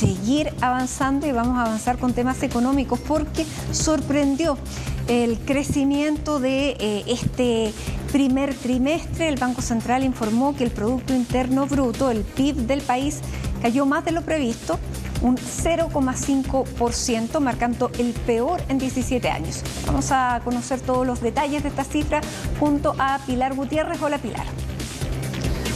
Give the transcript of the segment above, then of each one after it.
seguir avanzando y vamos a avanzar con temas económicos porque sorprendió el crecimiento de este primer trimestre. El Banco Central informó que el Producto Interno Bruto, el PIB del país, cayó más de lo previsto, un 0,5%, marcando el peor en 17 años. Vamos a conocer todos los detalles de esta cifra junto a Pilar Gutiérrez. Hola, Pilar.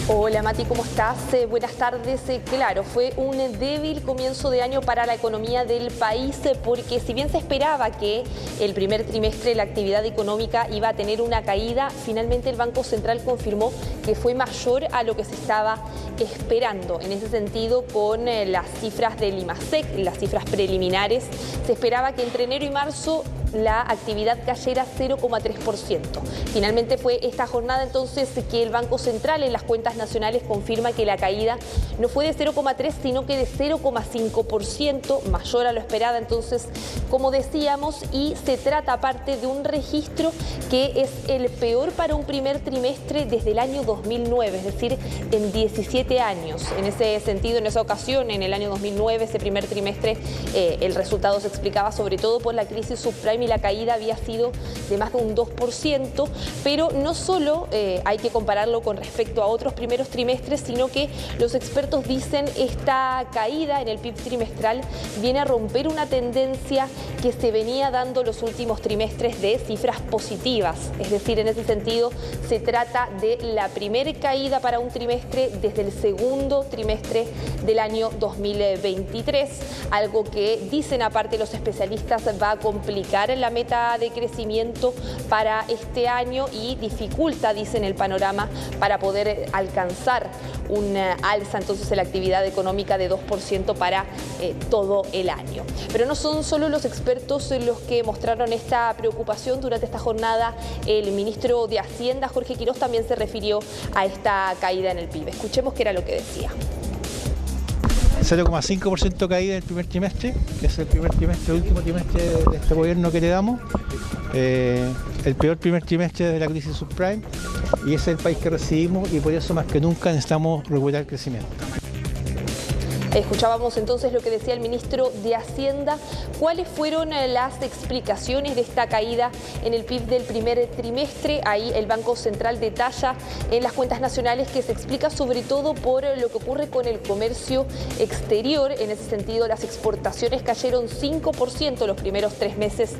Hola Mati, ¿cómo estás? Buenas tardes. Claro, fue un débil comienzo de año para la economía del país porque si bien se esperaba que el primer trimestre la actividad económica iba a tener una caída, finalmente el Banco Central confirmó que fue mayor a lo que se estaba esperando. En ese sentido, con las cifras del IMACEC, las cifras preliminares, se esperaba que entre enero y marzo la actividad cayera 0,3%. Finalmente fue esta jornada entonces que el Banco Central en las cuentas nacionales confirma que la caída no fue de 0,3 sino que de 0,5%, mayor a lo esperado entonces, como decíamos, y se trata aparte de un registro que es el peor para un primer trimestre desde el año 2009, es decir, en 17 años. En ese sentido, en esa ocasión, en el año 2009, ese primer trimestre, el resultado se explicaba sobre todo por la crisis subprime y la caída había sido de más de un 2%, pero no solo hay que compararlo con respecto a otros primeros trimestres, sino que los expertos dicen esta caída en el PIB trimestral viene a romper una tendencia que se venía dando los últimos trimestres de cifras positivas. Es decir, en ese sentido se trata de la primera caída para un trimestre desde el segundo trimestre del año 2023, algo que dicen aparte los especialistas va a complicar la meta de crecimiento para este año y dificulta, dicen, el panorama para poder alcanzar una alza entonces en la actividad económica de 2% para todo el año. Pero no son solo los expertos los que mostraron esta preocupación durante esta jornada. El ministro de Hacienda, Jorge Quiroz, también se refirió a esta caída en el PIB. Escuchemos qué era lo que decía. 0,5% caída en el primer trimestre, que es el primer trimestre, el último trimestre de este gobierno que le damos. El peor primer trimestre de la crisis subprime, y ese es el país que recibimos y por eso más que nunca necesitamos recuperar el crecimiento. Escuchábamos entonces lo que decía el ministro de Hacienda. ¿Cuáles fueron las explicaciones de esta caída en el PIB del primer trimestre? Ahí el Banco Central detalla en las cuentas nacionales que se explica sobre todo por lo que ocurre con el comercio exterior. En ese sentido, las exportaciones cayeron 5% los primeros 3 meses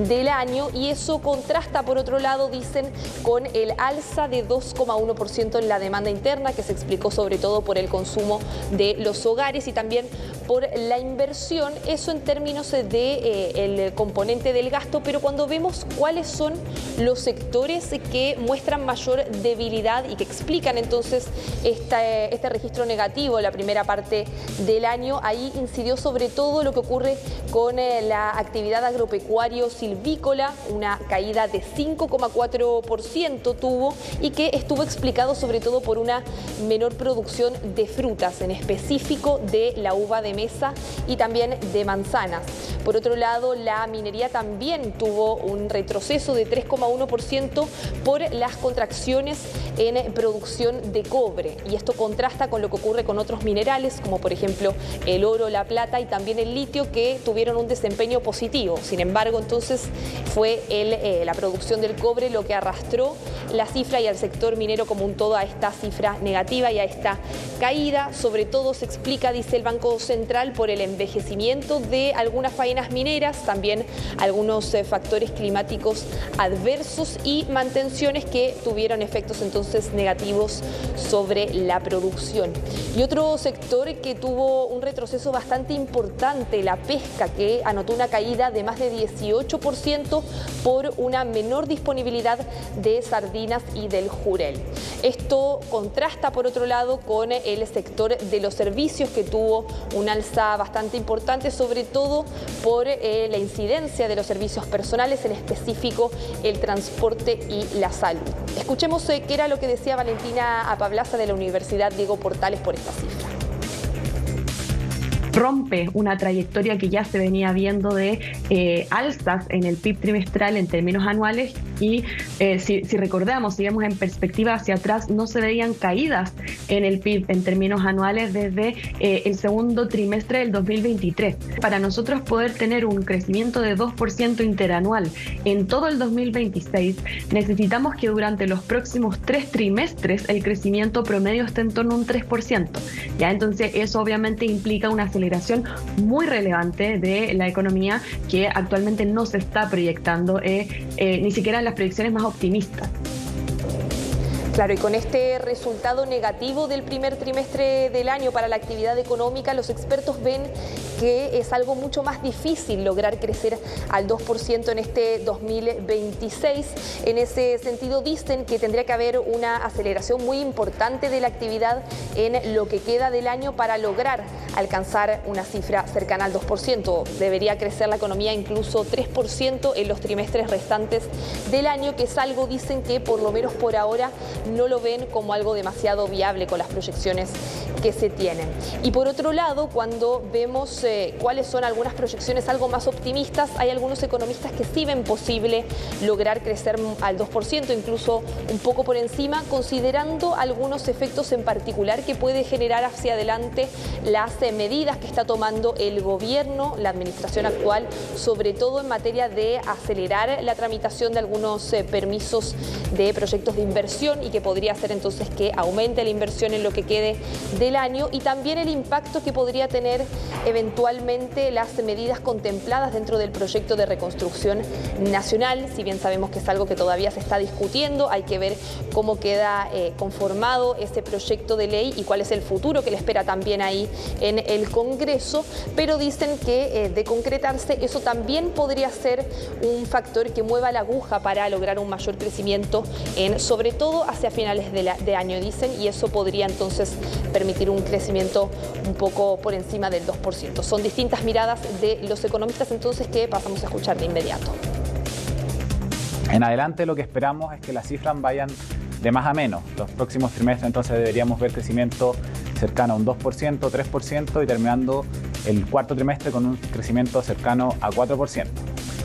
del año y eso contrasta, por otro lado, dicen, con el alza de 2,1% en la demanda interna, que se explicó sobre todo por el consumo de los hogares y también por la inversión, eso en términos de el componente del gasto, pero cuando vemos cuáles son los sectores que muestran mayor debilidad y que explican entonces este registro negativo en la primera parte del año, ahí incidió sobre todo lo que ocurre con la actividad agropecuario-silvícola, una caída de 5,4% tuvo y que estuvo explicado sobre todo por una menor producción de frutas, en específico de la uva de mesa y también de manzanas. Por otro lado, la minería también tuvo un retroceso de 3,1% por las contracciones en producción de cobre. Y esto contrasta con lo que ocurre con otros minerales, como por ejemplo el oro, la plata y también el litio, que tuvieron un desempeño positivo. Sin embargo, entonces fue la producción del cobre lo que arrastró la cifra y al sector minero como un todo a esta cifra negativa y a esta caída. Sobre todo se explica, dice el Banco Central, por el envejecimiento de algunas faenas mineras, también algunos factores climáticos adversos y mantenciones que tuvieron efectos entonces negativos sobre la producción. Y otro sector que tuvo un retroceso bastante importante, la pesca, que anotó una caída de más de 18% por una menor disponibilidad de sardinas y del jurel. Esto contrasta, por otro lado, con el sector de los servicios, que tuvo un alza bastante importante, sobre todo por la incidencia de los servicios personales, en específico el transporte y la salud. Escuchemos qué era lo que decía Valentina Apablaza de la Universidad Diego Portales por esta cifra. Rompe una trayectoria que ya se venía viendo de alzas en el PIB trimestral en términos anuales y si recordamos, si vemos en perspectiva hacia atrás, no se veían caídas en el PIB en términos anuales desde el segundo trimestre del 2023. Para nosotros poder tener un crecimiento de 2% interanual en todo el 2026, necesitamos que durante los próximos 3 trimestres el crecimiento promedio esté en torno a un 3%. ¿Ya? Entonces eso obviamente implica una aceleración muy relevante de la economía que actualmente no se está proyectando, ni siquiera en las proyecciones más optimistas. Claro, y con este resultado negativo del primer trimestre del año para la actividad económica, los expertos ven que es algo mucho más difícil lograr crecer al 2% en este 2026. En ese sentido, dicen que tendría que haber una aceleración muy importante de la actividad en lo que queda del año para lograr alcanzar una cifra cercana al 2%. Debería crecer la economía incluso 3% en los trimestres restantes del año, que es algo, dicen, que por lo menos por ahora no lo ven como algo demasiado viable con las proyecciones que se tienen. Y por otro lado, cuando vemos cuáles son algunas proyecciones algo más optimistas, hay algunos economistas que sí ven posible lograr crecer al 2%, incluso un poco por encima, considerando algunos efectos en particular que puede generar hacia adelante las medidas que está tomando el gobierno, la administración actual, sobre todo en materia de acelerar la tramitación de algunos permisos de proyectos de inversión, y que podría hacer entonces que aumente la inversión en lo que quede del año, y también el impacto que podría tener eventualmente las medidas contempladas dentro del proyecto de reconstrucción nacional. Si bien sabemos que es algo que todavía se está discutiendo, hay que ver cómo queda conformado ese proyecto de ley y cuál es el futuro que le espera también ahí en el Congreso, pero dicen que de concretarse eso también podría ser un factor que mueva la aguja para lograr un mayor crecimiento, sobre todo hacia finales de año, dicen, y eso podría entonces permitir un crecimiento un poco por encima del 2%. Son distintas miradas de los economistas entonces que pasamos a escuchar de inmediato. En adelante lo que esperamos es que las cifras vayan de más a menos. Los próximos trimestres entonces deberíamos ver crecimiento cercano a un 2%, 3% y terminando el cuarto trimestre con un crecimiento cercano a 4%.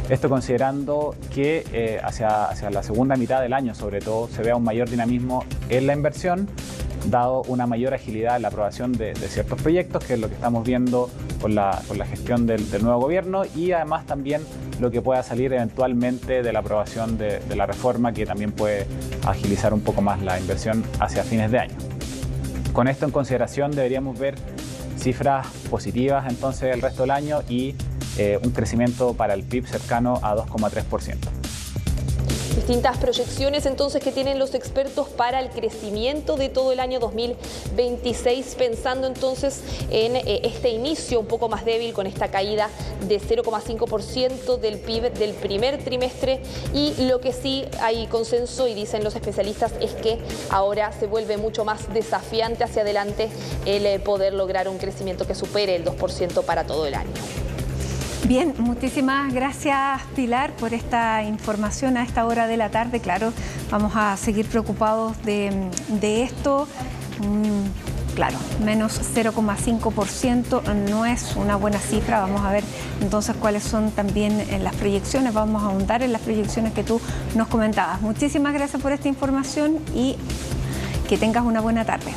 Esto considerando que hacia la segunda mitad del año, sobre todo, se vea un mayor dinamismo en la inversión, dado una mayor agilidad en la aprobación de ciertos proyectos, que es lo que estamos viendo con la gestión del nuevo gobierno, y además también lo que pueda salir eventualmente de la aprobación de la reforma, que también puede agilizar un poco más la inversión hacia fines de año. Con esto en consideración deberíamos ver cifras positivas entonces el resto del año y un crecimiento para el PIB cercano a 2,3%. Distintas proyecciones entonces que tienen los expertos para el crecimiento de todo el año 2026, pensando entonces en este inicio un poco más débil con esta caída de 0,5% del PIB del primer trimestre, y lo que sí hay consenso y dicen los especialistas es que ahora se vuelve mucho más desafiante hacia adelante el poder lograr un crecimiento que supere el 2% para todo el año. Bien, muchísimas gracias, Pilar, por esta información a esta hora de la tarde. Claro, vamos a seguir preocupados de esto. Claro, menos 0,5% no es una buena cifra. Vamos a ver entonces cuáles son también las proyecciones. Vamos a ahondar en las proyecciones que tú nos comentabas. Muchísimas gracias por esta información y que tengas una buena tarde.